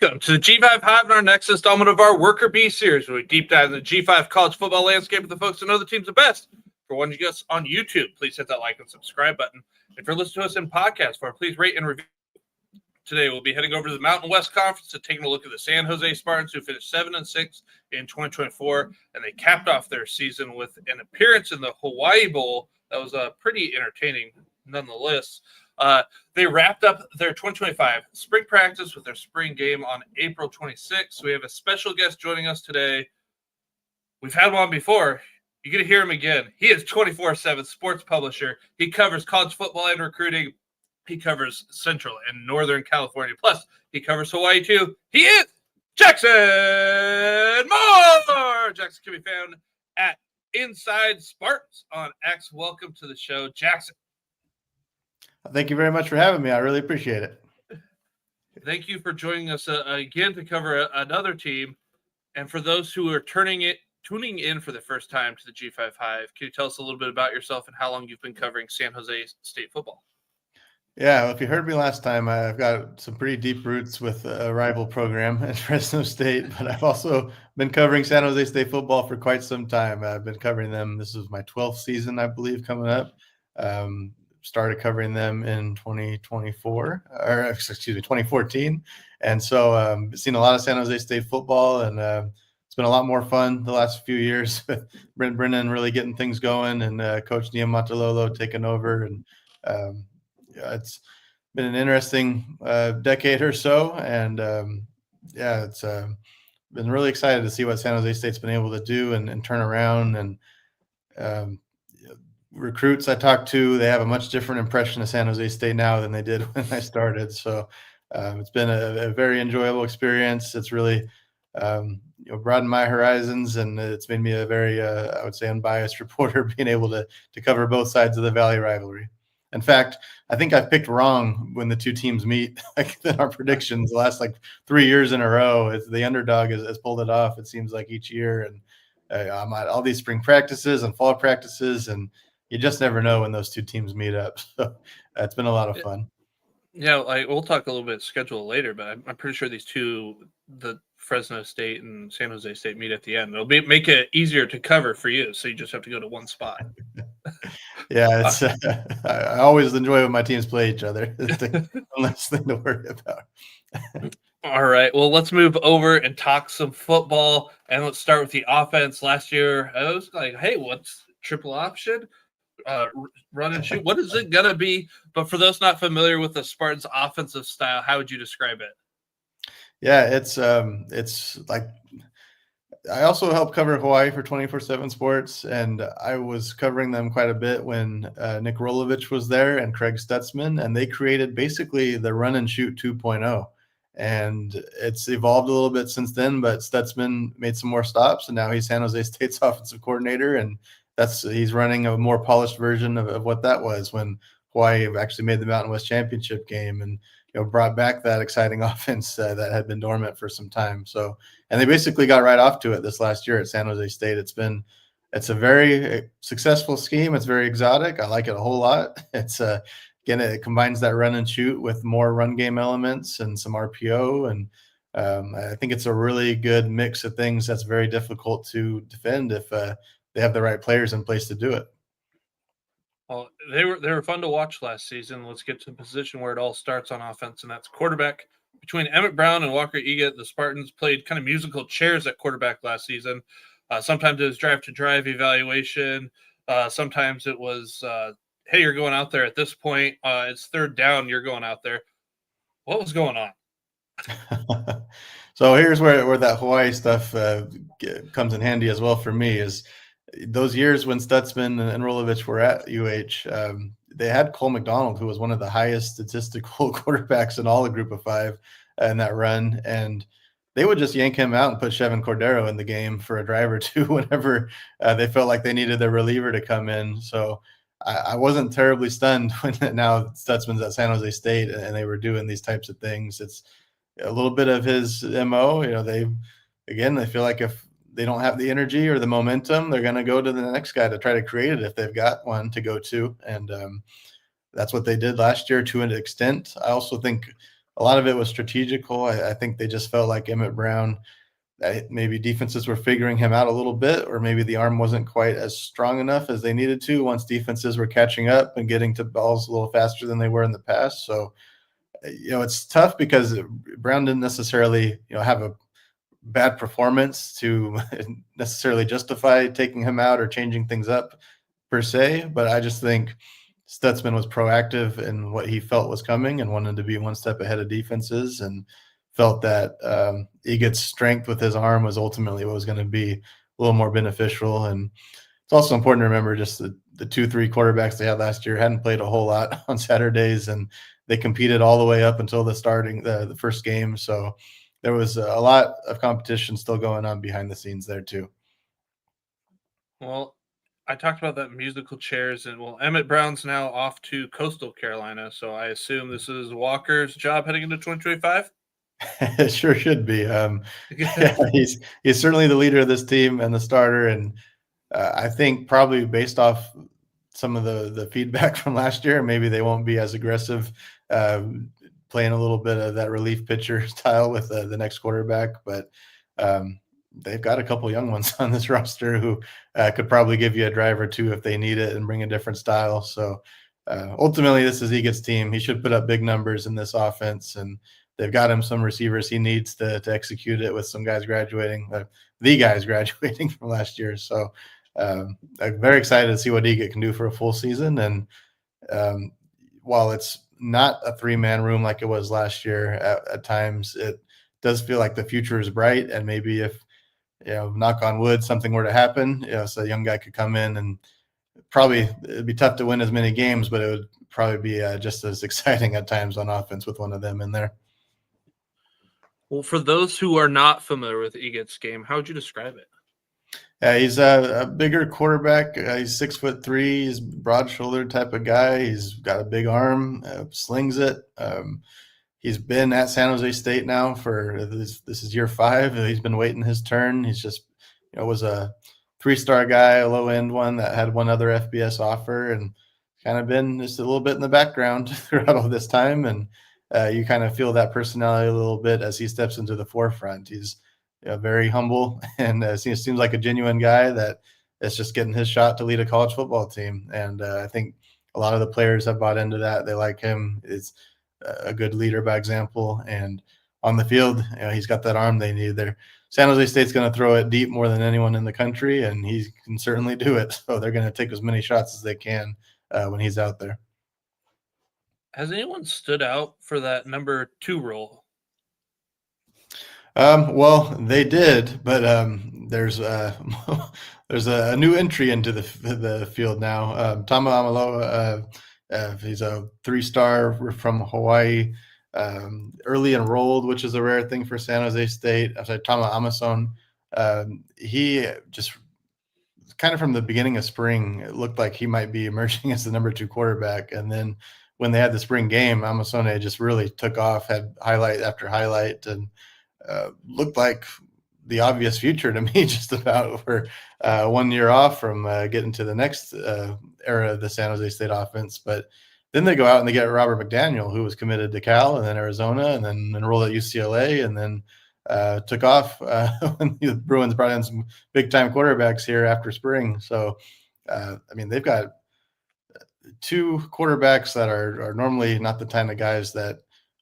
Welcome to the G5 Hive and our next installment of our Worker Bee series, where we deep dive into the G5 college football landscape with the folks that know the teams the best. For one, you guys on YouTube, please hit that like and subscribe button. If you're listening to us in podcast form, please rate and review. Today, we'll be heading over to the Mountain West Conference to taking a look at the San Jose Spartans, who finished 7-6 in 2024, and they capped off their season with an appearance in the Hawaii Bowl that was pretty entertaining nonetheless. They wrapped up their 2025 spring practice with their spring game on April 26th. We have a special guest joining us today. We've had him on before. You're going to hear him again. He is 24/7 sports publisher. He covers college football and recruiting. He covers Central and Northern California. Plus, he covers Hawaii too. He is Jackson Moore. Jackson can be found at Inside Spartans on X. Welcome to the show, Jackson. Thank you very much for having me. I really appreciate it. Thank you for joining us again to cover another team. And for those who are tuning in for the first time to the G5 Hive, can you tell us a little bit about yourself and how long you've been covering San Jose State football? Yeah, well, if you heard me last time, I've got some pretty deep roots with a rival program at Fresno State, but I've also been covering San Jose State football for quite some time. I've been covering them. This is my 12th season, I believe, coming up. Started covering them in 2014. And so seen a lot of San Jose State football, and it's been a lot more fun the last few years with Brent Brennan really getting things going and Coach Nia Matalolo taking over. And it's been an interesting decade or so. And it's been really excited to see what San Jose State's been able to do and turn around. And recruits I talked to, they have a much different impression of San Jose State now than they did when I started. So it's been a very enjoyable experience. It's really broadened my horizons, and it's made me a very, I would say, unbiased reporter, being able to cover both sides of the Valley rivalry. In fact, I think I've picked wrong when the two teams meet in our predictions the last 3 years in a row. It's the underdog has pulled it off, it seems like, each year. And I'm at all these spring practices and fall practices, and you just never know when those two teams meet up. So it's been a lot of fun. Yeah, we'll talk a little bit schedule later, but I'm pretty sure these two, the Fresno State and San Jose State, meet at the end. It'll make it easier to cover for you, so you just have to go to one spot. Yeah, it's I always enjoy when my teams play each other. It's the less thing to worry about. All right, well, let's move over and talk some football, and let's start with the offense. Last year, I was like, hey, what's triple option? Run and shoot. What is it gonna be? But for those not familiar with the Spartans' offensive style, how would you describe it? Yeah, it's like, I also help cover Hawaii for 24/7 Sports, and I was covering them quite a bit when Nick Rolovich was there and Craig Stutzman, and they created basically the run and shoot 2.0. And it's evolved a little bit since then, but Stutzman made some more stops, and now he's San Jose State's offensive coordinator, and he's running a more polished version of what that was when Hawaii actually made the Mountain West Championship game and brought back that exciting offense that had been dormant for some time. So, and they basically got right off to it this last year at San Jose State. It's a very successful scheme. It's very exotic. I like it a whole lot. It's again, it combines that run and shoot with more run game elements and some RPO, and I think it's a really good mix of things that's very difficult to defend if they have the right players in place to do it. Well, they were fun to watch last season. Let's get to the position where it all starts on offense, and that's quarterback. Between Emmett Brown and Walker Egat, the Spartans played kind of musical chairs at quarterback last season. Sometimes it was drive-to-drive evaluation. Sometimes it was, hey, you're going out there at this point. It's third down, you're going out there. What was going on? So here's where that Hawaii stuff comes in handy as well for me, is those years when Stutzman and Rolovich were at UH, they had Cole McDonald, who was one of the highest statistical quarterbacks in all the Group of Five in that run. And they would just yank him out and put Chevin Cordero in the game for a drive or two whenever they felt like they needed their reliever to come in. So I wasn't terribly stunned when now Stutzman's at San Jose State and they were doing these types of things. It's a little bit of his MO. They feel like if they don't have the energy or the momentum, they're going to go to the next guy to try to create it if they've got one to go to. And that's what they did last year to an extent. I also think a lot of it was strategical. I think they just felt like Emmett Brown, maybe defenses were figuring him out a little bit, or maybe the arm wasn't quite as strong enough as they needed to once defenses were catching up and getting to balls a little faster than they were in the past. So, it's tough because Brown didn't necessarily, have a bad performance to necessarily justify taking him out or changing things up per se. But I just think Stutzman was proactive in what he felt was coming and wanted to be one step ahead of defenses, and felt that Eget's strength with his arm was ultimately what was going to be a little more beneficial. And it's also important to remember just the 2-3 quarterbacks they had last year hadn't played a whole lot on Saturdays, and they competed all the way up until the first game. So there was a lot of competition still going on behind the scenes there too. Well, I talked about that musical chairs, and Emmett Brown's now off to Coastal Carolina, so I assume this is Walker's job heading into 2025. It sure should be. Yeah, he's certainly the leader of this team and the starter, and I think probably based off some of the feedback from last year, maybe they won't be as aggressive, playing a little bit of that relief pitcher style with the next quarterback. But they've got a couple young ones on this roster who could probably give you a drive or two if they need it and bring a different style. So ultimately, this is Eget's team. He should put up big numbers in this offense, and they've got him some receivers he needs to execute it with some guys graduating, the guys graduating from last year. So I'm very excited to see what Eget can do for a full season. And while it's not a 3-man room like it was last year, at times it does feel like the future is bright. And maybe if, knock on wood, something were to happen, so a young guy could come in, and probably it'd be tough to win as many games, but it would probably be just as exciting at times on offense with one of them in there. Well, for those who are not familiar with Eget's game, how would you describe it? Yeah, he's a bigger quarterback. He's 6'3". He's broad-shouldered type of guy. He's got a big arm, slings it. He's been at San Jose State now for this is year 5. He's been waiting his turn. He's just, was a 3-star guy, a low-end one that had one other FBS offer, and kind of been just a little bit in the background throughout all this time. And you kind of feel that personality a little bit as he steps into the forefront. He's very humble, and seems like a genuine guy that is just getting his shot to lead a college football team. And I think a lot of the players have bought into that. They like him. He's a good leader by example. And on the field, he's got that arm they need there. San Jose State's going to throw it deep more than anyone in the country, and he can certainly do it. So they're going to take as many shots as they can when he's out there. Has anyone stood out for that number 2 role? Well, they did, but there's a new entry into the field now. Tama Amaloa, he's a 3-star from Hawaii, early enrolled, which is a rare thing for San Jose State. I'm sorry, Tama Amason. He just kind of from the beginning of spring, it looked like he might be emerging as the number 2 quarterback, and then when they had the spring game, Amasone just really took off, had highlight after highlight, and looked like the obvious future to me, just about. We're 1 year off from getting to the next era of the San Jose State offense. But then they go out and they get Robert McDaniel, who was committed to Cal and then Arizona and then enrolled at UCLA, and then took off when the Bruins brought in some big-time quarterbacks here after spring. So, they've got 2 quarterbacks that are normally not the kind of guys that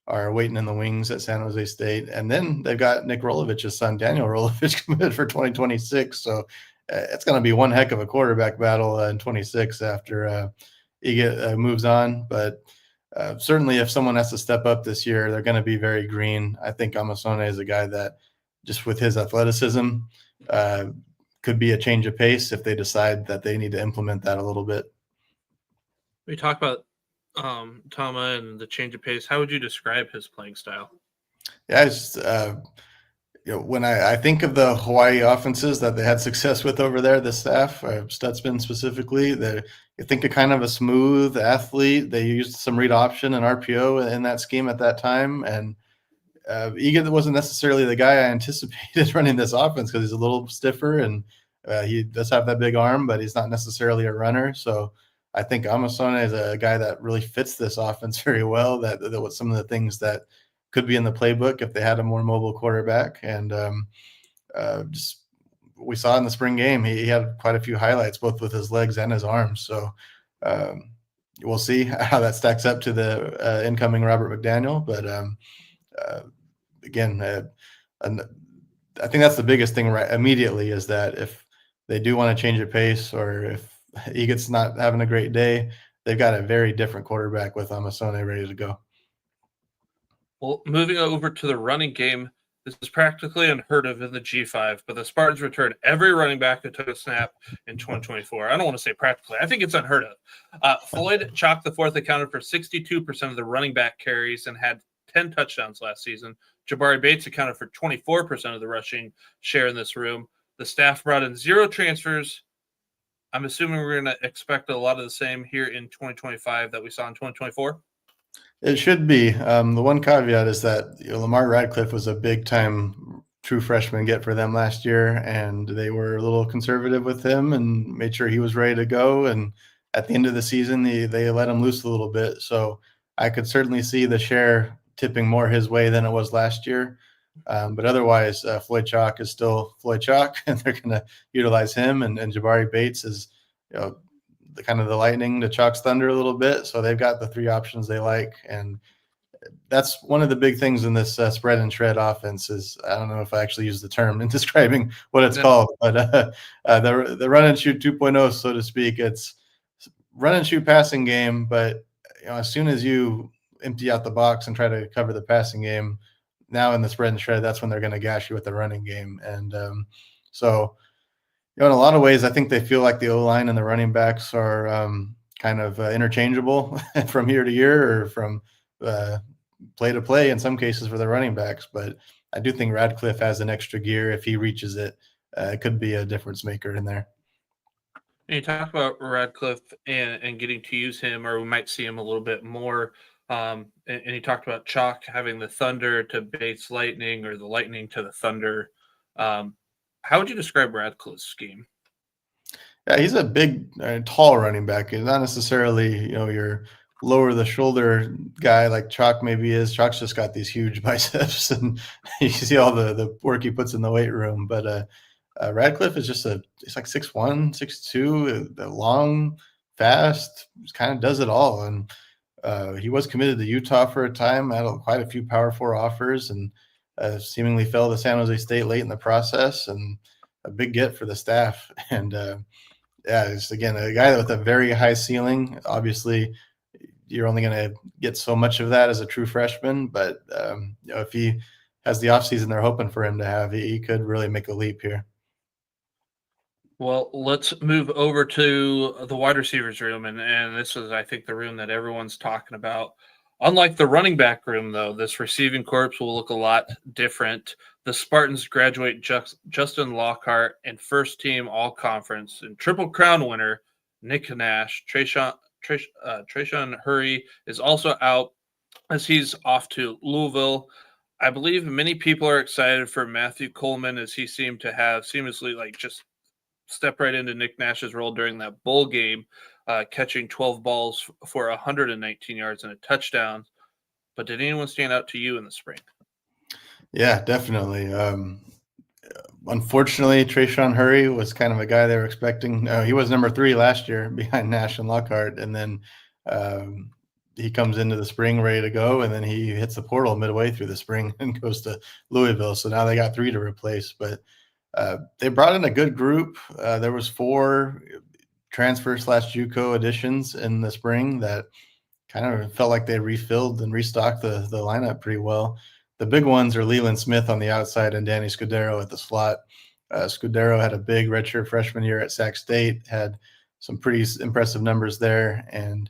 are waiting in the wings at San Jose State. And then they've got Nick Rolovich's son, Daniel Rolovich, committed for 2026. So it's going to be one heck of a quarterback battle in 26 after Eget moves on. But certainly if someone has to step up this year, they're going to be very green. I think Amasone is a guy that just with his athleticism could be a change of pace if they decide that they need to implement that a little bit. We talk about Tama and the change of pace. How would you describe his playing style? Yeah, it's when I think of the Hawaii offenses that they had success with over there, the staff, Stutzman specifically, you think of kind of a smooth athlete. They used some read option and RPO in that scheme at that time, and Eget wasn't necessarily the guy I anticipated running this offense because he's a little stiffer and he does have that big arm, but he's not necessarily a runner. So I think Amasone is a guy that really fits this offense very well. That was some of the things that could be in the playbook if they had a more mobile quarterback. And just we saw in the spring game, he had quite a few highlights, both with his legs and his arms. So we'll see how that stacks up to the incoming Robert McDaniel. But again, I think that's the biggest thing right immediately, is that if they do want to change the pace, or if Eagle's not having a great day, they've got a very different quarterback with Amasone ready to go. Well, moving over to the running game, this is practically unheard of in the G5, but the Spartans returned every running back that took a snap in 2024. I don't want to say practically. I think it's unheard of. Floyd Chalk IV accounted for 62% of the running back carries and had 10 touchdowns last season. Jabari Bates accounted for 24% of the rushing share in this room. The staff brought in 0 transfers. I'm assuming we're going to expect a lot of the same here in 2025 that we saw in 2024. It should be. The one caveat is that Lamar Radcliffe was a big-time true freshman get for them last year, and they were a little conservative with him and made sure he was ready to go. And at the end of the season, they let him loose a little bit. So I could certainly see the share tipping more his way than it was last year. But otherwise, Floyd Chalk is still Floyd Chalk, and they're going to utilize him. And Jabari Bates is, the kind of the lightning to Chalk's thunder a little bit. So they've got the 3 options they like. And that's one of the big things in this spread and shred offense is, I don't know if I actually use the term in describing what it's called, but the run and shoot 2.0, so to speak. It's run and shoot passing game, but as soon as you empty out the box and try to cover the passing game, now in the spread and shred, that's when they're going to gash you with the running game. And so in a lot of ways, I think they feel like the O-line and the running backs are kind of interchangeable from year to year, or from play to play in some cases for the running backs. But I do think Radcliffe has an extra gear. If he reaches it, it could be a difference maker in there. And you talked about Radcliffe and getting to use him, or we might see him a little bit more. And you talked about Chalk having the thunder to Bates lightning, or the lightning to the thunder. How would you describe Radcliffe's scheme? Yeah, he's a big, tall running back. He's not necessarily, your lower the shoulder guy like Chalk maybe is. Chalk's just got these huge biceps, and you see all the work he puts in the weight room. But Radcliffe is just he's like 6'1", 6'2", long, fast, kind of does it all. And he was committed to Utah for a time, had quite a few Power 4 offers, and seemingly fell to San Jose State late in the process, and a big get for the staff. And it's, again, a guy with a very high ceiling. Obviously, you're only going to get so much of that as a true freshman, but if he has the offseason they're hoping for him to have, he could really make a leap here. Well, let's move over to the wide receivers room, and this is, I think, the room that everyone's talking about. Unlike the running back room, though, this receiving corps will look a lot different. The Spartans graduate Justin Lockhart and first-team All-Conference and Triple Crown winner Nick Nash. Trayshawn Hurry is also out as he's off to Louisville. I believe many people are excited for Matthew Coleman, as he seemed to have seamlessly just step right into Nick Nash's role during that bowl game, catching 12 balls for 119 yards and a touchdown. But did anyone stand out to you in the spring? Yeah, definitely. Unfortunately, Trayshawn Hurry was kind of a guy they were expecting. He was number 3 last year behind Nash and Lockhart, and then he comes into the spring ready to go, and then he hits the portal midway through the spring and goes to Louisville. So now they got 3 to replace. But they brought in a good group. There was 4 transfer/JUCO additions in the spring that kind of felt like they refilled and restocked the lineup pretty well. The big ones are Leland Smith on the outside and Danny Scudero at the slot. Scudero had a big redshirt freshman year at Sac State, had some pretty impressive numbers there, and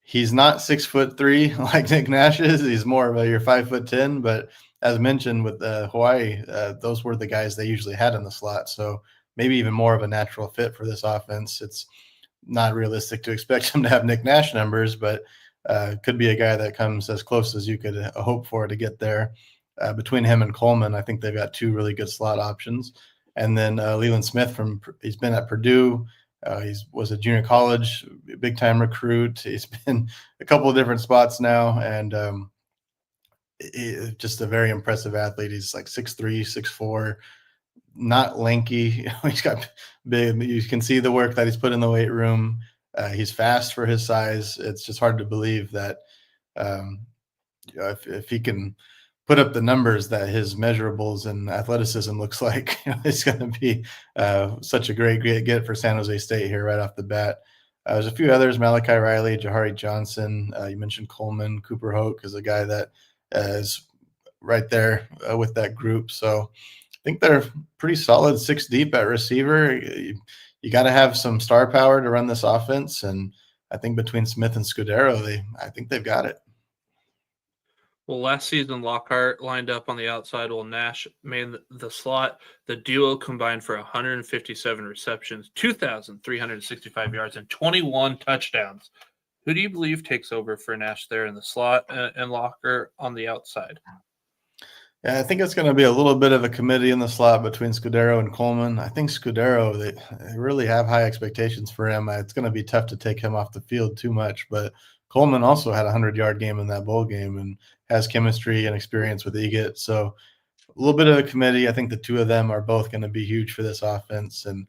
he's not 6'3" like Nick Nash is. He's more of your 5'10", but as mentioned with Hawaii, those were the guys they usually had in the slot. So maybe even more of a natural fit for this offense. It's not realistic to expect him to have Nick Nash numbers, but could be a guy that comes as close as you could hope for to get there. Between him and Coleman, I think they've got 2 really good slot options. And then Leland Smith, he's been at Purdue. He was a junior college, big-time recruit. He's been a couple of different spots now, and just a very impressive athlete. He's like 6'3", 6'4", not lanky. He's got big. You can see the work that he's put in the weight room. He's fast for his size. It's just hard to believe that um, if he can put up the numbers that his measurables and athleticism looks like, it's going to be such a great get for San Jose State here right off the bat. There's a few others: Malachi Riley, Jahari Johnson. You mentioned Coleman. Cooper Hoke is a guy that is right there with that group. So I think they're pretty solid 6 deep at receiver. You got to have some star power to run this offense, and I think between Smith and Scudero, I think they've got it. Well, last season, Lockhart lined up on the outside while Nash made the slot. The duo combined for 157 receptions, 2,365 yards, and 21 touchdowns. Who do you believe takes over for Nash there in the slot and Lockhart on the outside? Yeah, I think it's going to be a little bit of a committee in the slot between Scudero and Coleman. I think Scudero, they really have high expectations for him. It's going to be tough to take him off the field too much, but Coleman also had a 100-yard game in that bowl game and has chemistry and experience with Eget. So a little bit of a committee. I think the two of them are both going to be huge for this offense. And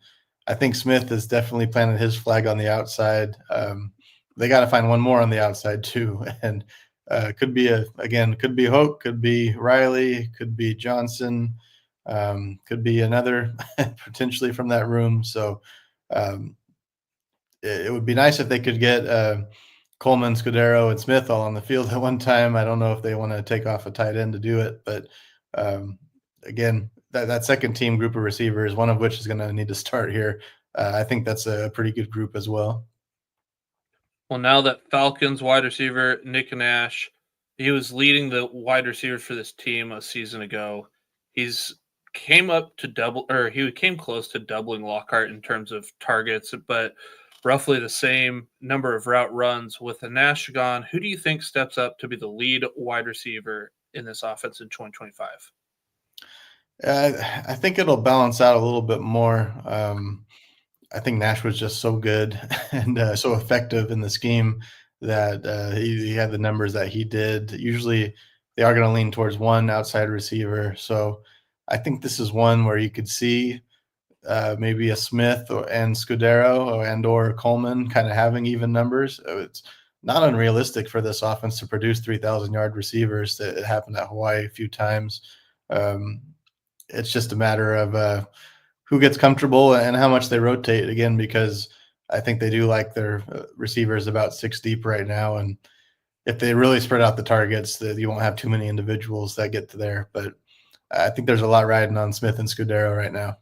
I think Smith has definitely planted his flag on the outside. They got to find one more on the outside too. And could be Hoke, could be Riley, could be Johnson, could be another potentially from that room. So it would be nice if they could get Coleman, Scudero, and Smith all on the field at one time. I don't know if they want to take off a tight end to do it, but again, that second team group of receivers, one of which is going to need to start here. I think that's a pretty good group as well. Well, now that Falcons wide receiver Nick Nash, he was leading the wide receivers for this team a season ago. He came close to doubling Lockhart in terms of targets, but roughly the same number of route runs. With Nash gone, who do you think steps up to be the lead wide receiver in this offense in 2025? I think it'll balance out a little bit more. I think Nash was just so good and so effective in the scheme that he had the numbers that he did. Usually they are going to lean towards one outside receiver. So I think this is one where you could see maybe a Smith and Scudero or Coleman kind of having even numbers. It's not unrealistic for this offense to produce 3,000-yard receivers. It happened at Hawaii a few times. It's just a matter of who gets comfortable and how much they rotate, again, because I think they do like their receivers about 6 deep right now. And if they really spread out the targets, you won't have too many individuals that get to there. But I think there's a lot riding on Smith and Scudero right now.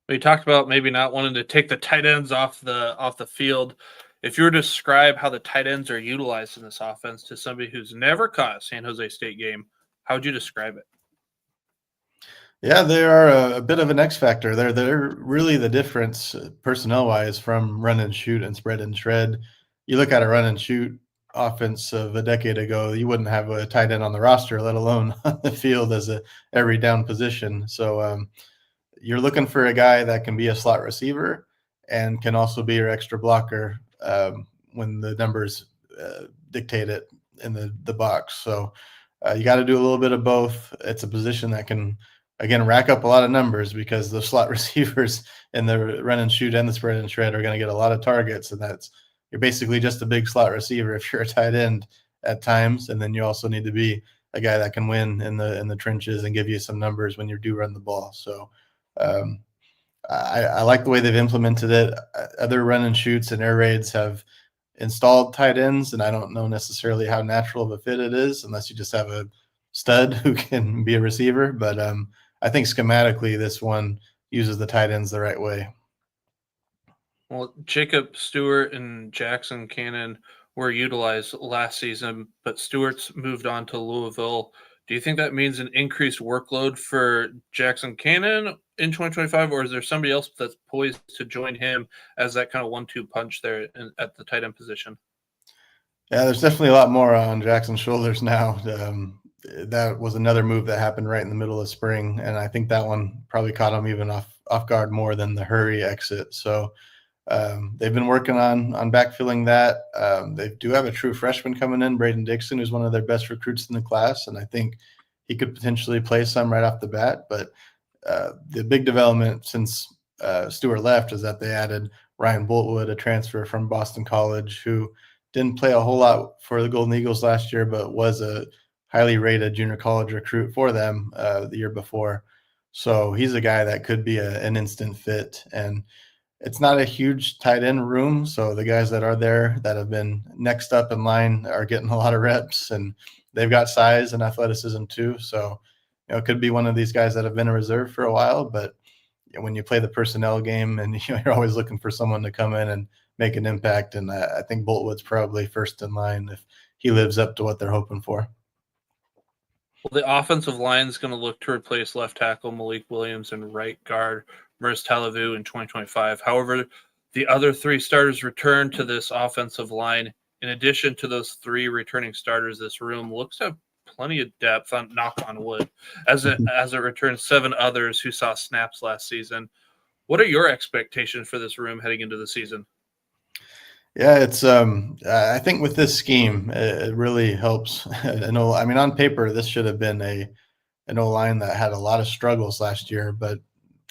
We talked about maybe not wanting to take the tight ends off the field. If you were to describe how the tight ends are utilized in this offense to somebody who's never caught a San Jose State game, how would you describe it? Yeah, they are a bit of an X factor. They're really the difference personnel-wise from run and shoot and spread and shred. You look at a run and shoot offense of a decade ago, you wouldn't have a tight end on the roster, let alone on the field as a every down position. So you're looking for a guy that can be a slot receiver and can also be your extra blocker when the numbers dictate it in the box. So you got to do a little bit of both. It's a position that can, again, rack up a lot of numbers because the slot receivers in the run and shoot and the spread and shred are going to get a lot of targets. And you're basically just a big slot receiver if you're a tight end at times. And then you also need to be a guy that can win in the trenches and give you some numbers when you do run the ball. So I like the way they've implemented it. Other run and shoots and air raids have installed tight ends, and I don't know necessarily how natural of a fit it is unless you just have a stud who can be a receiver. But I think schematically this one uses the tight ends the right way. Well, Jacob Stewart and Jackson Cannon were utilized last season, but Stewart's moved on to Louisville. Do you think that means an increased workload for Jackson Cannon in 2025, or is there somebody else that's poised to join him as that kind of 1-2 punch there at the tight end position? Yeah, there's definitely a lot more on Jackson's shoulders now. That was another move that happened right in the middle of spring, and I think that one probably caught him even off guard more than the hurry exit. So They've been working on backfilling that. They do have a true freshman coming in, Braden Dixon, who's one of their best recruits in the class, and I think he could potentially play some right off the bat. But the big development since Stewart left is that they added Ryan Boltwood, a transfer from Boston College, who didn't play a whole lot for the Golden Eagles last year, but was a highly rated junior college recruit for them the year before. So he's a guy that could be an instant fit. And it's not a huge tight end room. So the guys that are there that have been next up in line are getting a lot of reps, and they've got size and athleticism too. So, it could be one of these guys that have been a reserve for a while, but when you play the personnel game and you're always looking for someone to come in and make an impact. And I think Boltwood's probably first in line if he lives up to what they're hoping for. Well, the offensive line is going to look to replace left tackle Malik Williams and right guard Merz Talavu in 2025. However, the other 3 starters return to this offensive line. In addition to those 3 returning starters, this room looks to have plenty of depth, on knock on wood, as it returns 7 others who saw snaps last season. What are your expectations for this room heading into the season? Yeah, it's I think with this scheme, it really helps. On paper, this should have been an O-line that had a lot of struggles last year, but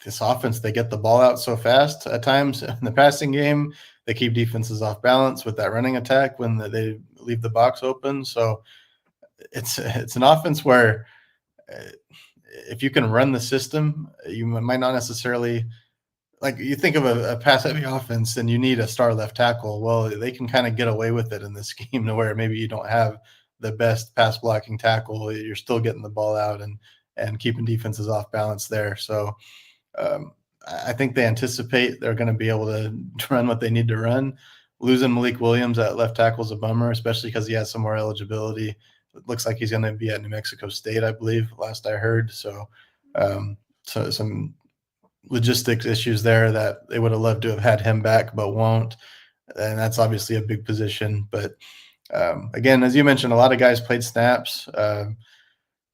this offense, they get the ball out so fast at times in the passing game. They keep defenses off balance with that running attack when they leave the box open. So it's an offense where if you can run the system, you might not necessarily – like you think of a pass-heavy offense and you need a star left tackle. Well, they can kind of get away with it in this scheme to where maybe you don't have the best pass blocking tackle. You're still getting the ball out and keeping defenses off balance there. So I think they anticipate they're going to be able to run what they need to run. Losing Malik Williams at left tackle is a bummer, especially because he has some more eligibility. It looks like he's going to be at New Mexico State, I believe, last I heard. So some logistics issues there that they would have loved to have had him back, but won't. And that's obviously a big position. But again, as you mentioned, a lot of guys played snaps.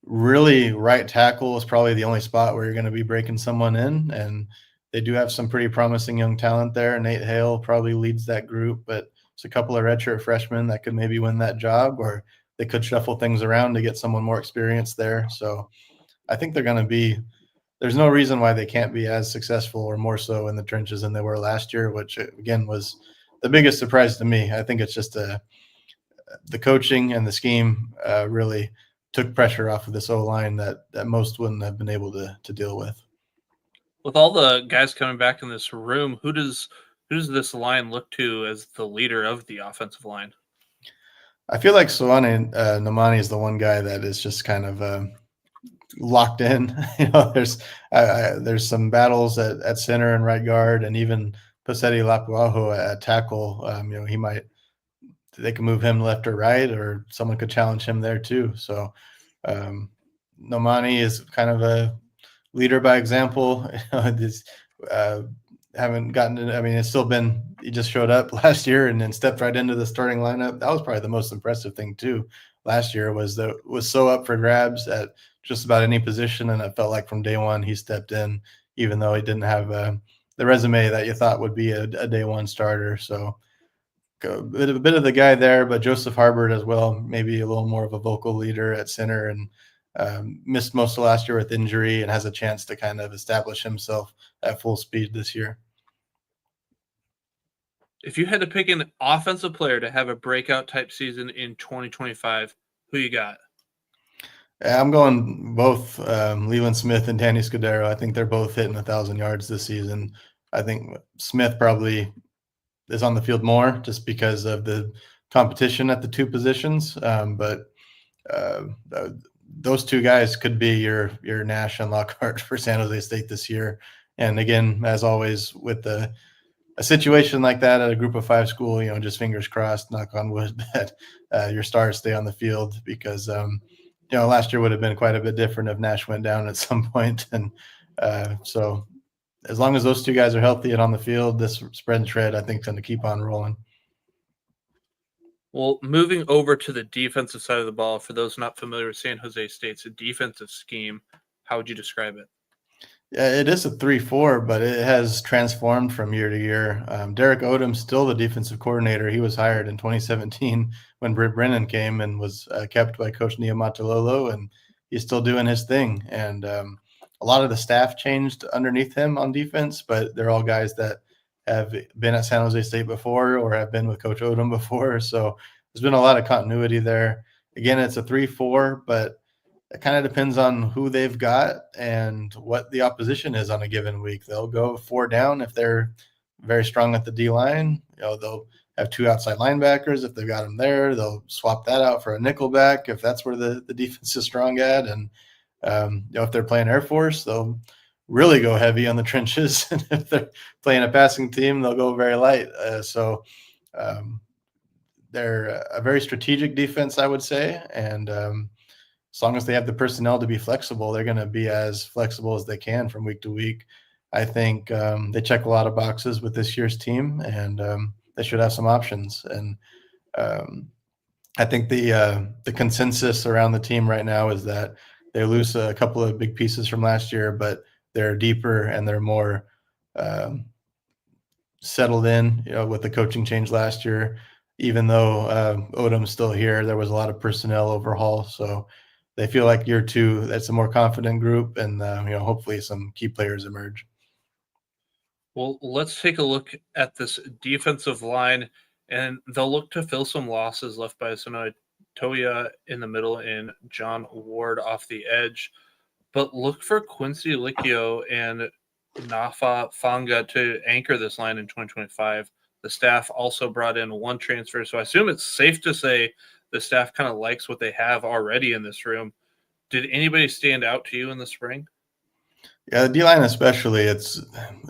Really, right tackle is probably the only spot where you're going to be breaking someone in. And they do have some pretty promising young talent there. Nate Hale probably leads that group, but it's a couple of redshirt freshmen that could maybe win that job, or they could shuffle things around to get someone more experienced there. So I think they're going to be – there's no reason why they can't be as successful or more so in the trenches than they were last year, which again was the biggest surprise to me. I think it's just the coaching and the scheme really took pressure off of this O-line that most wouldn't have been able to deal with. With all the guys coming back in this room, who does this line look to as the leader of the offensive line? I feel like Soane Namani is the one guy that is just kind of locked in. There's some battles at center and right guard, and even Pasetti Lapuaho at tackle. They can move him left or right, or someone could challenge him there too. So Nomani is kind of a leader by example. Haven't gotten to, it's still been, he just showed up last year and then stepped right into the starting lineup. That was probably the most impressive thing too last year, was so up for grabs at just about any position. And it felt like from day one he stepped in, even though he didn't have the resume that you thought would be a day one starter. So a bit of the guy there, but Joseph Harbert as well, maybe a little more of a vocal leader at center, and missed most of last year with injury and has a chance to kind of establish himself at full speed this year. If you had to pick an offensive player to have a breakout type season in 2025, who you got? I'm going both Leland Smith and Danny Scudero. I think they're both hitting 1,000 yards this season. I think Smith probably is on the field more just because of the competition at the two positions. But those two guys could be your Nash and Lockhart for San Jose State this year. And again, as always, with a situation like that at a group of five school, just fingers crossed, knock on wood, that your stars stay on the field, because last year would have been quite a bit different if Nash went down at some point. And so as long as those two guys are healthy and on the field, this spread and shred, I think, is going to keep on rolling. Well, moving over to the defensive side of the ball, for those not familiar with San Jose State's defensive scheme, how would you describe it? Yeah, it is a 3-4, but it has transformed from year to year. Derek Odom's still the defensive coordinator. He was hired in 2017 when Britt Brennan came and was kept by Coach Niumatalolo, and he's still doing his thing. And a lot of the staff changed underneath him on defense, but they're all guys that have been at San Jose State before or have been with Coach Odom before. So there's been a lot of continuity there. Again, it's a 3-4, but it kind of depends on who they've got and what the opposition is on a given week. They'll go 4 down if they're very strong at the D line. They'll have 2 outside linebackers if they've got them there. They'll swap that out for a nickel back if that's where the defense is strong at. And if they're playing Air Force, they'll really go heavy on the trenches. And if they're playing a passing team, they'll go very light. They're a very strategic defense, I would say, and as long as they have the personnel to be flexible, they're going to be as flexible as they can from week to week. I think they check a lot of boxes with this year's team, and they should have some options. And I think the consensus around the team right now is that they lose a couple of big pieces from last year, but they're deeper and they're more settled in. With the coaching change last year, even though Odom's still here, there was a lot of personnel overhaul. So they feel like year 2, that's a more confident group, and hopefully some key players emerge. Well, let's take a look at this defensive line, and they'll look to fill some losses left by Sonoy Toya in the middle and John Ward off the edge. But look for Quincy Licchio and Nafa Fanga to anchor this line in 2025. The staff also brought in 1 transfer, so I assume it's safe to say the staff kind of likes what they have already in this room. Did anybody stand out to you in the spring? Yeah, the D-line especially, it's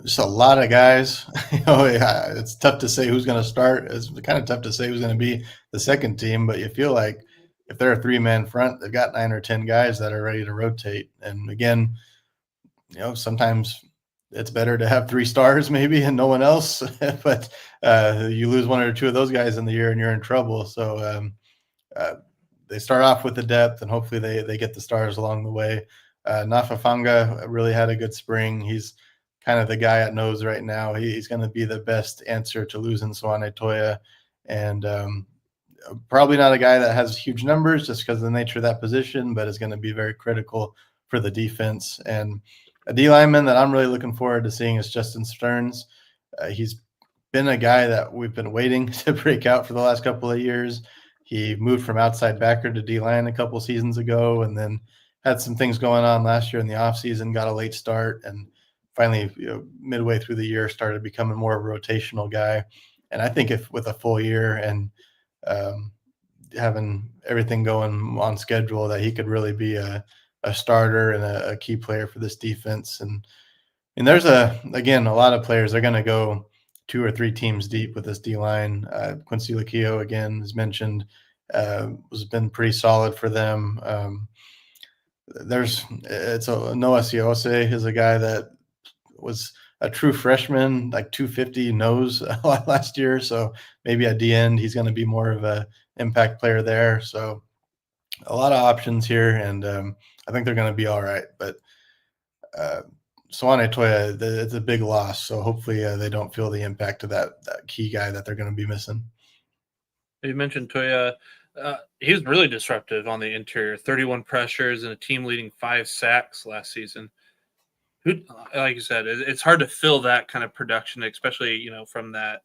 just a lot of guys. It's tough to say who's going to start. It's kind of tough to say who's going to be the second team, but you feel like if they're a 3-man front, they've got 9 or 10 guys that are ready to rotate. And again, sometimes it's better to have 3 stars maybe and no one else, but you lose 1 or 2 of those guys in the year and you're in trouble. So they start off with the depth, and hopefully they get the stars along the way. Nafafanga really had a good spring. He's kind of the guy at nose right now. He's going to be the best answer to losing Swane Toya, and probably not a guy that has huge numbers just because of the nature of that position, but is going to be very critical for the defense. And a D lineman that I'm really looking forward to seeing is Justin Stearns. He's been a guy that we've been waiting to break out for the last couple of years. He moved from outside backer to D-line a couple seasons ago, and then had some things going on last year in the offseason, got a late start, and finally, midway through the year, started becoming more of a rotational guy. And I think if with a full year and having everything going on schedule, that he could really be a starter and a key player for this defense. And there's a lot of players are going to go 2 or 3 teams deep with this D-line. Quincy Licchio, again, as mentioned, has been pretty solid for them. Noah Siose is a guy that was a true freshman, like 250 nose last year. So maybe at the end, he's going to be more of a impact player there. So a lot of options here, and I think they're going to be all right. But Swane Toya, it's a big loss. So hopefully they don't feel the impact of that key guy that they're going to be missing. You mentioned Toya. He was really disruptive on the interior, 31 pressures and a team leading 5 sacks last season. Like you said, it's hard to fill that kind of production, especially, from that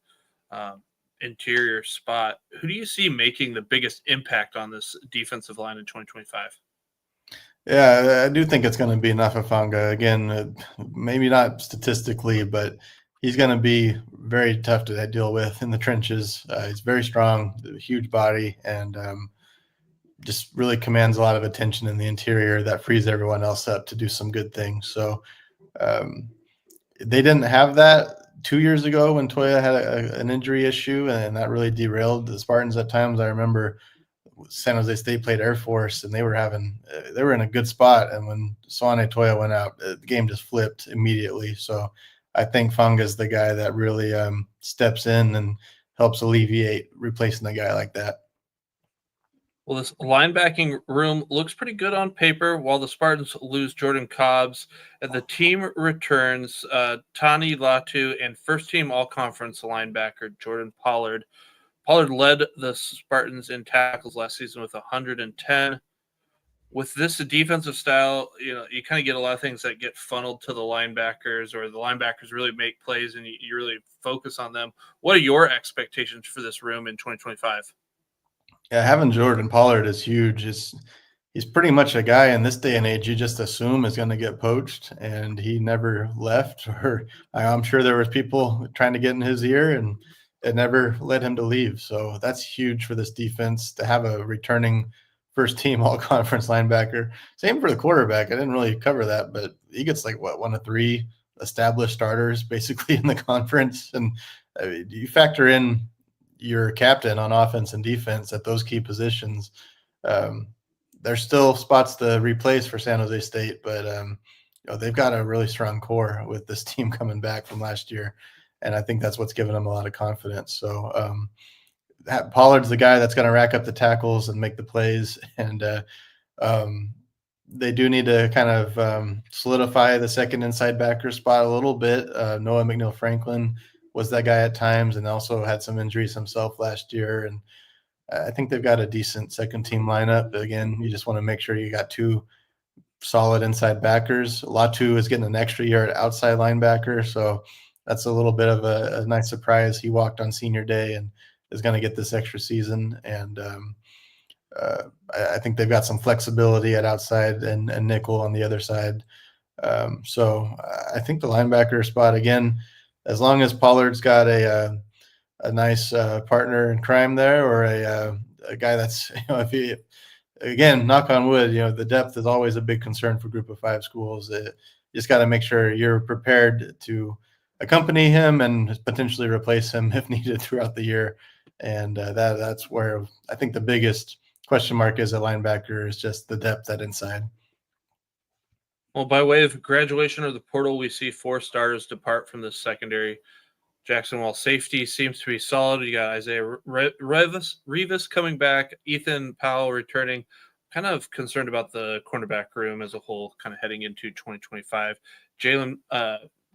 interior spot. Who do you see making the biggest impact on this defensive line in 2025? Yeah, I do think it's going to be Nafafanga. Again, maybe not statistically, but he's going to be very tough to deal with in the trenches. He's very strong, huge body, and just really commands a lot of attention in the interior that frees everyone else up to do some good things. So they didn't have that 2 years ago when Toya had an injury issue, and that really derailed the Spartans at times. I remember San Jose State played Air Force, and they were in a good spot. And when Swane Toya went out, the game just flipped immediately. So I think Fanga's the guy that really steps in and helps alleviate replacing a guy like that. Well, this linebacking room looks pretty good on paper while the Spartans lose Jordan Cobbs. And the team returns Tani Latu and first team all conference linebacker Jordan Pollard. Pollard led the Spartans in tackles last season with 110. With this defensive style, you kind of get a lot of things that get funneled to the linebackers, or the linebackers really make plays and you really focus on them. What are your expectations for this room in 2025? Yeah, having Jordan Pollard is huge. He's pretty much a guy in this day and age you just assume is going to get poached, and he never left. Or I'm sure there was people trying to get in his ear, and it never led him to leave. So that's huge for this defense to have a returning first team all conference linebacker. Same for the quarterback. I didn't really cover that, but he gets like one of three established starters basically in the conference, and you factor in your captain on offense and defense at those key positions. There's still spots to replace for San Jose State, but they've got a really strong core with this team coming back from last year, and I think that's what's given them a lot of confidence. So Pollard's the guy that's going to rack up the tackles and make the plays, and they do need to kind of solidify the second inside backer spot a little bit. Noah McNeil-Franklin was that guy at times, and also had some injuries himself last year. And I think they've got a decent second team lineup. But again, you just want to make sure you got two solid inside backers. Latu is getting an extra year at outside linebacker, so that's a little bit of a nice surprise. He walked on senior day and is going to get this extra season. And I think they've got some flexibility at outside and nickel on the other side. So I think the linebacker spot, again, as long as Pollard's got a nice partner in crime there, or a guy that's, if he, again, knock on wood, the depth is always a big concern for Group of Five schools. You just got to make sure you're prepared to accompany him and potentially replace him if needed throughout the year. And that's where I think the biggest question mark is at linebacker is just the depth at inside. Well, by way of graduation or the portal, we see 4 starters depart from this secondary. Jackson, while safety seems to be solid, you got Isaiah Rivas coming back, Ethan Powell returning. Kind of concerned about the cornerback room as a whole, kind of heading into 2025. Jalen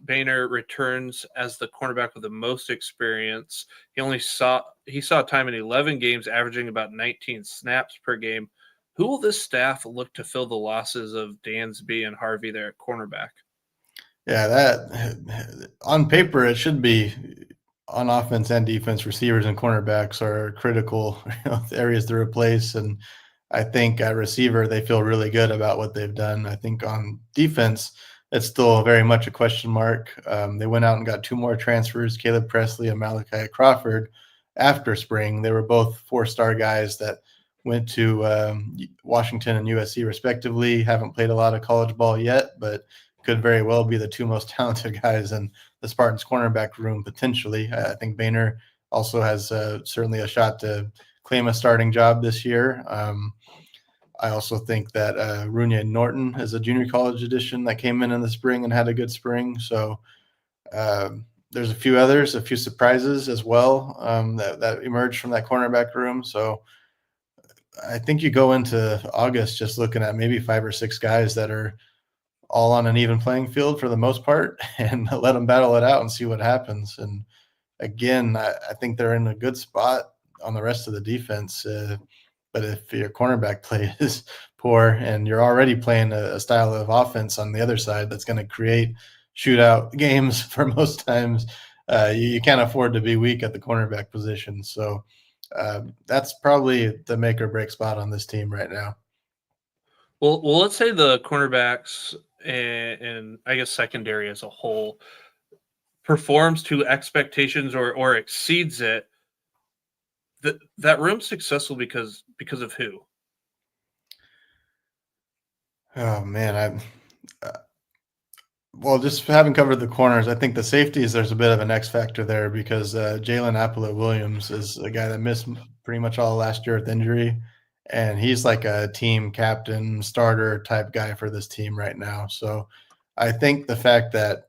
Boehner returns as the cornerback with the most experience. He saw time in 11 games, averaging about 19 snaps per game. Who will this staff look to fill the losses of Dansby and Harvey there at cornerback? Yeah, that on paper it should be on offense and defense. Receivers and cornerbacks are critical areas to replace, and I think at receiver they feel really good about what they've done. I think on defense it's still very much a question mark. They went out and got 2 more transfers, Caleb Presley and Malachi Crawford, after spring. They were both 4-star guys that went to Washington and USC respectively. Haven't played a lot of college ball yet, but could very well be the 2 most talented guys in the Spartans cornerback room potentially. I think Boehner also has certainly a shot to claim a starting job this year. I also think that Runia Norton is a junior college addition that came in the spring and had a good spring. So there's a few others, a few surprises as well that emerged from that cornerback room. So I think you go into August just looking at maybe 5 or 6 guys that are all on an even playing field for the most part, and let them battle it out and see what happens. And again, I think they're in a good spot on the rest of the defense. But if your cornerback play is poor and you're already playing a style of offense on the other side that's going to create shootout games for most times, you can't afford to be weak at the cornerback position. So that's probably the make or break spot on this team right now. Well, let's say the cornerbacks and I guess secondary as a whole performs to expectations or exceeds it. That room's successful because of who? Oh man, well, just having covered the corners, I think the safeties, there's a bit of an X factor there because Jalen Applet-Williams is a guy that missed pretty much all last year with injury, and he's like a team captain, starter type guy for this team right now. So I think the fact that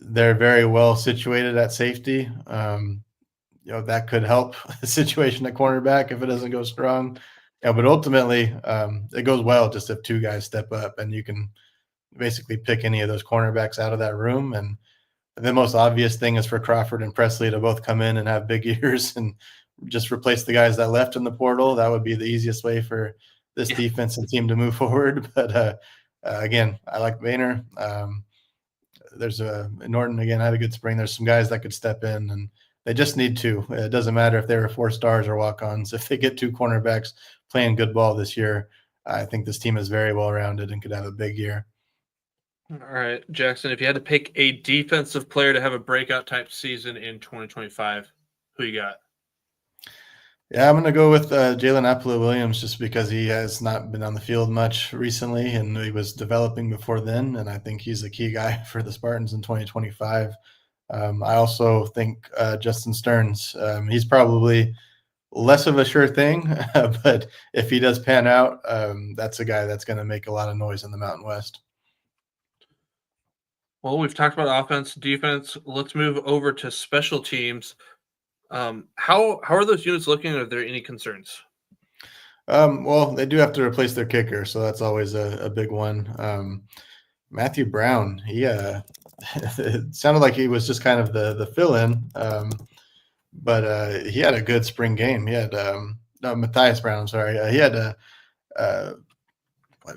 they're very well situated at safety, that could help the situation at cornerback if it doesn't go strong. but ultimately, it goes well just if two guys step up, and you can basically pick any of those cornerbacks out of that room. And the most obvious thing is for Crawford and Presley to both come in and have big years and just replace the guys that left in the portal. That would be the easiest way for this defense and team to move forward. But again, I like Vayner. There's Norton again had a good spring. There's some guys that could step in, and they just need to. It doesn't matter if they're 4 stars or walk-ons. If they get 2 cornerbacks playing good ball this year, I think this team is very well rounded and could have a big year. All right, Jackson, if you had to pick a defensive player to have a breakout type season in 2025, who you got? Yeah, I'm going to go with Jalen Apple-Williams just because he has not been on the field much recently, and he was developing before then, and I think he's a key guy for the Spartans in 2025. I also think Justin Stearns, he's probably less of a sure thing, but if he does pan out, that's a guy that's going to make a lot of noise in the Mountain West. Well, we've talked about offense, defense. Let's move over to special teams. How are those units looking? Are there any concerns? Well, they do have to replace their kicker, so that's always a big one. Matthew Brown, it sounded like he was just kind of the fill-in, but he had a good spring game. He had Matthias Brown. I'm sorry. He had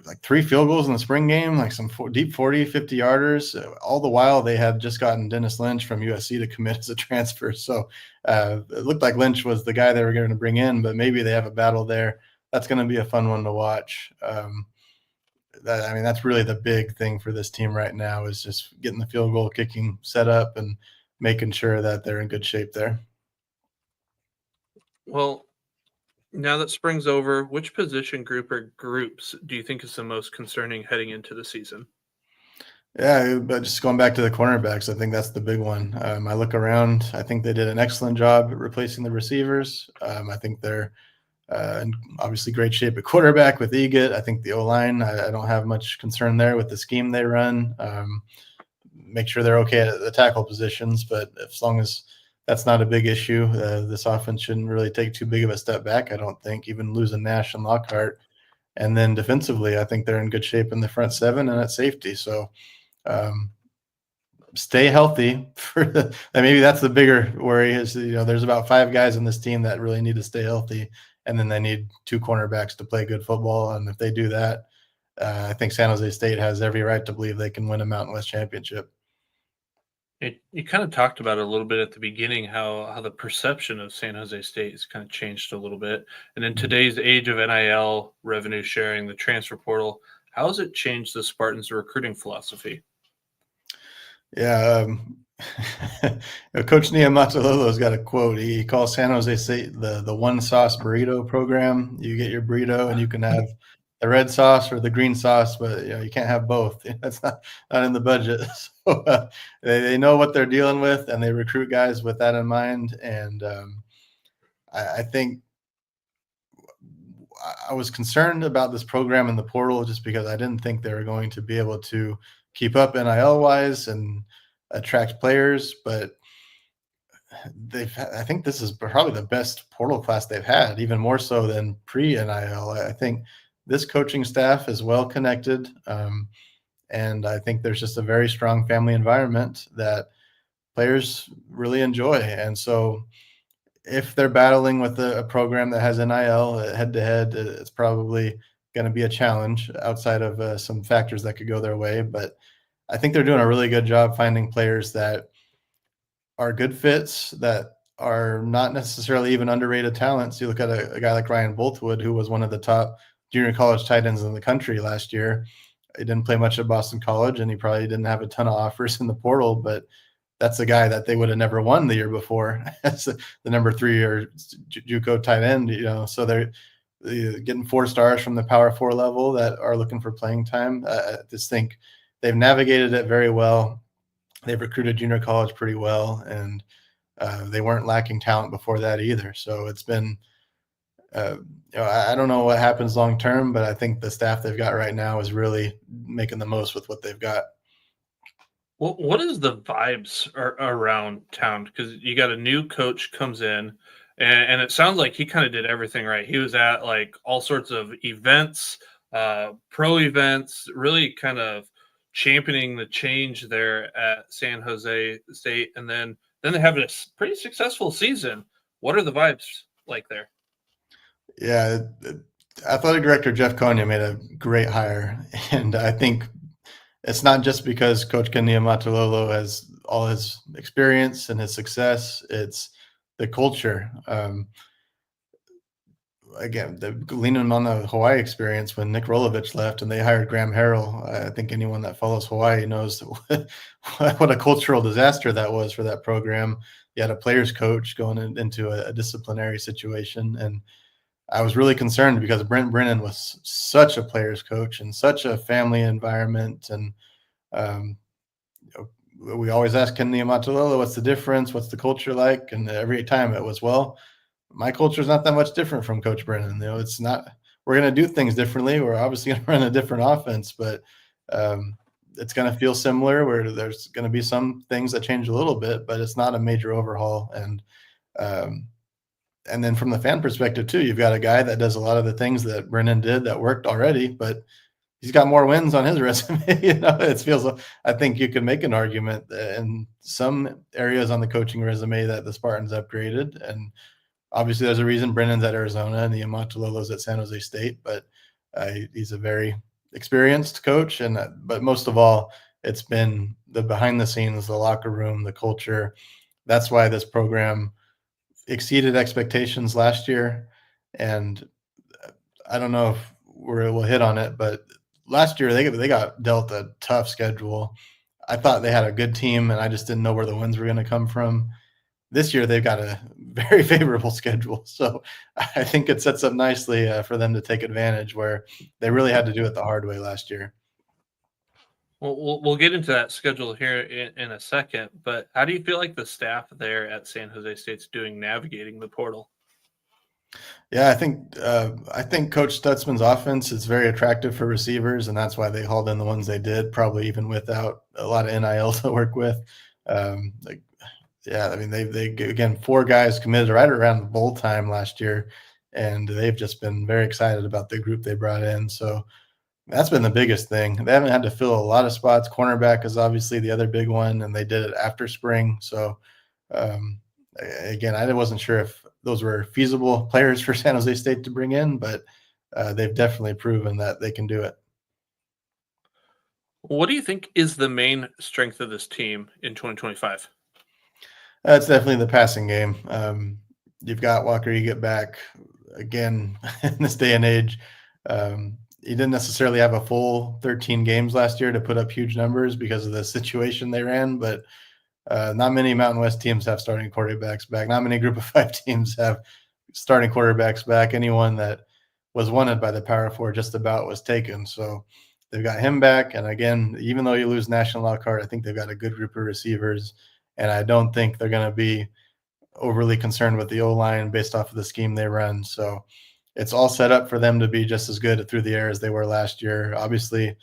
like 3 field goals in the spring game, like some deep 40, 50-yarders. All the while, they had just gotten Dennis Lynch from USC to commit as a transfer. So it looked like Lynch was the guy they were going to bring in, but maybe they have a battle there. That's going to be a fun one to watch. That's really the big thing for this team right now is just getting the field goal kicking set up and making sure that they're in good shape there. Well, now that spring's over, which position group or groups do you think is the most concerning heading into the season? Yeah, but just going back to the cornerbacks, I think that's the big one. I look around, I think they did an excellent job at replacing the receivers. I think they're in obviously great shape at quarterback with Egot. I think the O-line, I don't have much concern there with the scheme they run. Make sure they're okay at the tackle positions, but as long as that's not a big issue, this offense shouldn't really take too big of a step back, I don't think, even losing Nash and Lockhart. And then defensively, I think they're in good shape in the front 7 and at safety. So stay healthy and maybe that's the bigger worry is, there's about 5 guys in this team that really need to stay healthy, and then they need 2 cornerbacks to play good football. And if they do that, I think San Jose State has every right to believe they can win a Mountain West championship. You kind of talked about it a little bit at the beginning, how the perception of San Jose State has kind of changed a little bit. And in today's age of NIL, revenue sharing, the transfer portal, how has it changed the Spartans' recruiting philosophy? Yeah, Coach Niumatalolo's got a quote. He calls San Jose State the one sauce burrito program. You get your burrito and you can have the red sauce or the green sauce, but you can't have both. That's not in the budget. So they know what they're dealing with, and they recruit guys with that in mind. And I think I was concerned about this program in the portal just because I didn't think they were going to be able to keep up NIL wise and attract players, but I think this is probably the best portal class they've had, even more so than pre-NIL. I think this coaching staff is well connected, and I think there's just a very strong family environment that players really enjoy. And so if they're battling with a program that has NIL head-to-head, it's probably going to be a challenge outside of some factors that could go their way. But I think they're doing a really good job finding players that are good fits, that are not necessarily even underrated talents. You look at a guy like Ryan Boltwood, who was one of the top junior college tight ends in the country last year. He didn't play much at Boston College, and he probably didn't have a ton of offers in the portal, but that's a guy that they would have never won the year before as the number 3 or JUCO tight end. So they're getting 4 stars from the Power 4 level that are looking for playing time. I just think they've navigated it very well. They've recruited junior college pretty well, and they weren't lacking talent before that either. So it's been, I don't know what happens long term, but I think the staff they've got right now is really making the most with what they've got. Well, what is the vibes around town? Because you got a new coach comes in. and it sounds like he kind of did everything right. He was at like all sorts of events, pro events, really kind of championing the change there at San Jose State, and then they have a pretty successful season. What are the vibes like there? Yeah, athletic director Jeff Konya made a great hire, and I think it's not just because Coach Kenia Matulolo has all his experience and his success. It's the culture. Again, leaning on the Hawaii experience when Nick Rolovich left and they hired Graham Harrell. I think anyone that follows Hawaii knows what a cultural disaster that was for that program. You had a players coach going into a disciplinary situation, and I was really concerned because Brent Brennan was such a players coach and such a family environment. And um, we always ask Ken Niumatalolo, what's the difference? What's the culture like? And every time it was, well, my culture is not that much different from Coach Brennan. It's not. We're going to do things differently. We're obviously going to run a different offense, but it's going to feel similar. Where there's going to be some things that change a little bit, but it's not a major overhaul. And then from the fan perspective too, you've got a guy that does a lot of the things that Brennan did that worked already, but he's got more wins on his resume. It feels. I think you could make an argument in some areas on the coaching resume that the Spartans upgraded, and obviously there's a reason Brennan's at Arizona and the Amatulolo's at San Jose State, but he's a very experienced coach. But most of all, it's been the behind the scenes, the locker room, the culture. That's why this program exceeded expectations last year. And I don't know if we'll hit on it, but last year they got dealt a tough schedule. I thought they had a good team, and I just didn't know where the wins were going to come from. This year they've got a very favorable schedule, so I think it sets up nicely for them to take advantage where they really had to do it the hard way last year. Well, we'll get into that schedule here in a second, but how do you feel like the staff there at San Jose State's doing navigating the portal? Yeah, I think Coach Stutzman's offense is very attractive for receivers, and that's why they hauled in the ones they did, probably even without a lot of NIL to work with. Yeah, I mean, they again, 4 guys committed right around bowl time last year, and they've just been very excited about the group they brought in. So that's been the biggest thing. They haven't had to fill a lot of spots. Cornerback is obviously the other big one, and they did it after spring. So um, again, I wasn't sure if those were feasible players for San Jose State to bring in, but they've definitely proven that they can do it. What do you think is the main strength of this team in 2025? That's definitely the passing game. You've got Walker. You get back again in this day and age. He didn't necessarily have a full 13 games last year to put up huge numbers because of the situation they ran, but not many Mountain West teams have starting quarterbacks back. Not many Group of 5 teams have starting quarterbacks back. Anyone that was wanted by the Power 4 just about was taken. So they've got him back. And again, even though you lose National Lockhart, I think they've got a good group of receivers. And I don't think they're going to be overly concerned with the O-line based off of the scheme they run. So it's all set up for them to be just as good through the air as they were last year. Obviously,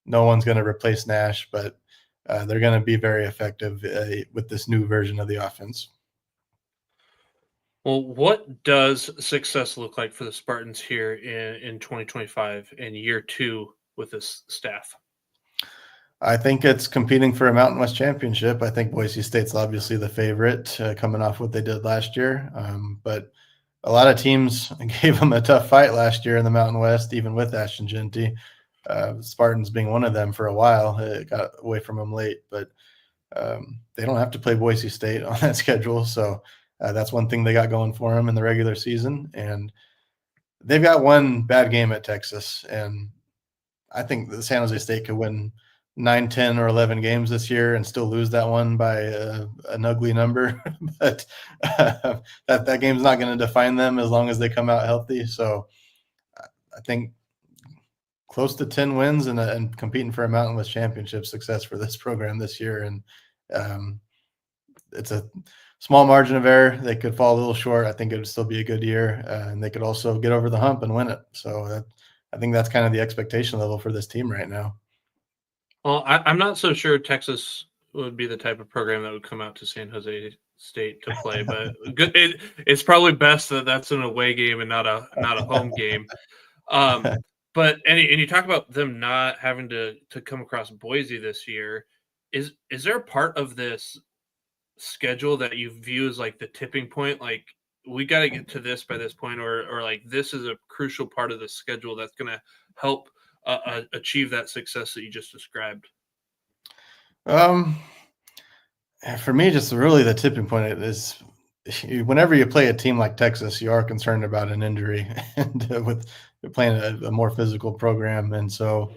no one's going to replace Nash, but they're going to be very effective with this new version of the offense. Well, what does success look like for the Spartans here in 2025 in year 2 with this staff? I think it's competing for a Mountain West championship. I think Boise State's obviously the favorite coming off what they did last year. But a lot of teams gave them a tough fight last year in the Mountain West, even with Ashton Genty. Spartans being one of them for a while. It got away from them late, but they don't have to play Boise State on that schedule. So that's one thing they got going for them in the regular season. And they've got one bad game at Texas. And I think the San Jose State could win 9, 10, or 11 games this year and still lose that one by an ugly number. But that game's not going to define them as long as they come out healthy. So I think close to 10 wins and competing for a Mountain West championship success for this program this year. And it's a small margin of error. They could fall a little short. I think it would still be a good year, and they could also get over the hump and win it. So I think that's kind of the expectation level for this team right now. Well, I'm not so sure Texas would be the type of program that would come out to San Jose State to play, but good. It's probably best that that's an away game and not a home game. But and you talk about them not having to come across Boise this year. Is there a part of this schedule that you view as like the tipping point? Like we got to get to this by this point, or like this is a crucial part of the schedule that's going to help achieve that success that you just described? For me, just really the tipping point is whenever you play a team like Texas, you are concerned about an injury, and with you're playing a more physical program, and so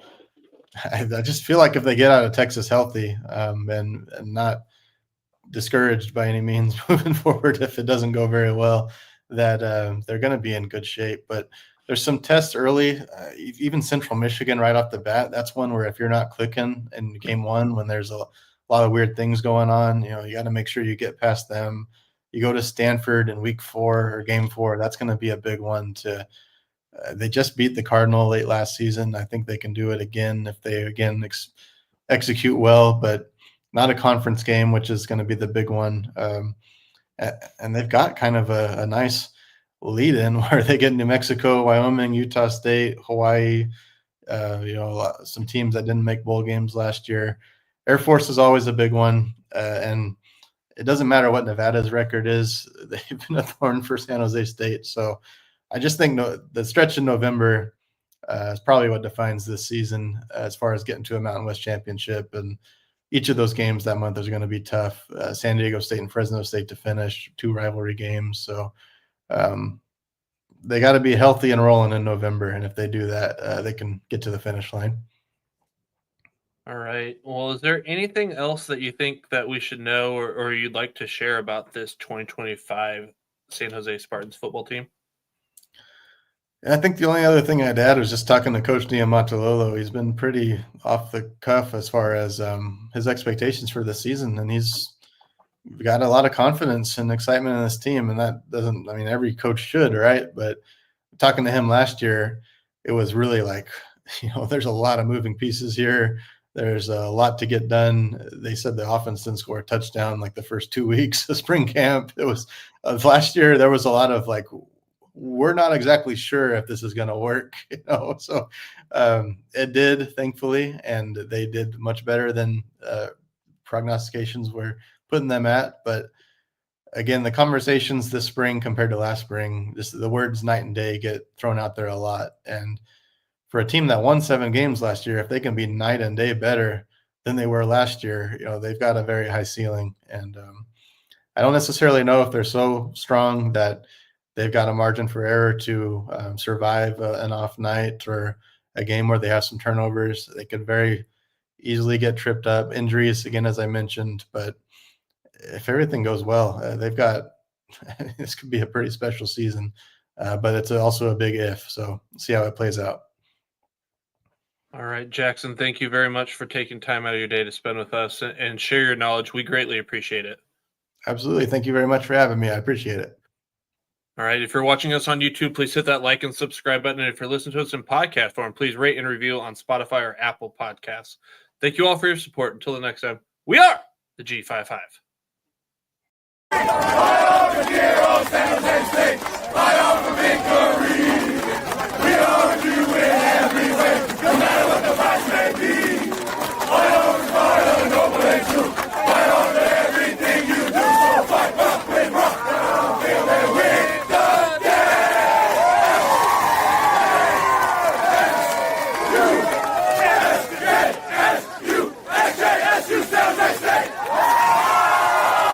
I just feel like if they get out of Texas healthy, and not discouraged by any means moving forward if it doesn't go very well, that they're going to be in good shape. But there's some tests early, even Central Michigan right off the bat. That's one where if you're not clicking in game one, when there's a lot of weird things going on, you got to make sure you get past them. You go to Stanford in week 4 or game 4. That's going to be a big one to. They just beat the Cardinal late last season. I think they can do it again if they again execute well, but not a conference game, which is going to be the big one. And they've got kind of a nice lead in where they get New Mexico, Wyoming, Utah State, Hawaii, some teams that didn't make bowl games last year. Air Force is always a big one. And it doesn't matter what Nevada's record is. They've been a thorn for San Jose State. So I just think the stretch in November is probably what defines this season as far as getting to a Mountain West championship. And each of those games that month is going to be tough. San Diego State and Fresno State to finish, 2 rivalry games. So they got to be healthy and rolling in November. And if they do that, they can get to the finish line. All right. Well, is there anything else that you think that we should know or you'd like to share about this 2025 San Jose Spartans football team? I think the only other thing I'd add was just talking to Coach Niumatalolo. He's been pretty off the cuff as far as his expectations for this season, and he's got a lot of confidence and excitement in this team, and that doesn't – I mean, every coach should, right? But talking to him last year, it was really like, there's a lot of moving pieces here. There's a lot to get done. They said the offense didn't score a touchdown like the first 2 weeks of spring camp. It was last year there was a lot of like – we're not exactly sure if this is going to work, So it did, thankfully, and they did much better than prognostications were putting them at. But again, the conversations this spring compared to last spring, the words night and day get thrown out there a lot. And for a team that won 7 games last year, if they can be night and day better than they were last year, they've got a very high ceiling. And I don't necessarily know if they're so strong that they've got a margin for error to survive an off night or a game where they have some turnovers. They could very easily get tripped up. Injuries, again, as I mentioned. But if everything goes well, they've got – this could be a pretty special season. But it's also a big if. So see how it plays out. All right, Jackson, thank you very much for taking time out of your day to spend with us and share your knowledge. We greatly appreciate it. Absolutely. Thank you very much for having me. I appreciate it. All right. If you're watching us on YouTube, please hit that like and subscribe button. And if you're listening to us in podcast form, please rate and review on Spotify or Apple Podcasts. Thank you all for your support. Until the next time, we are the G55.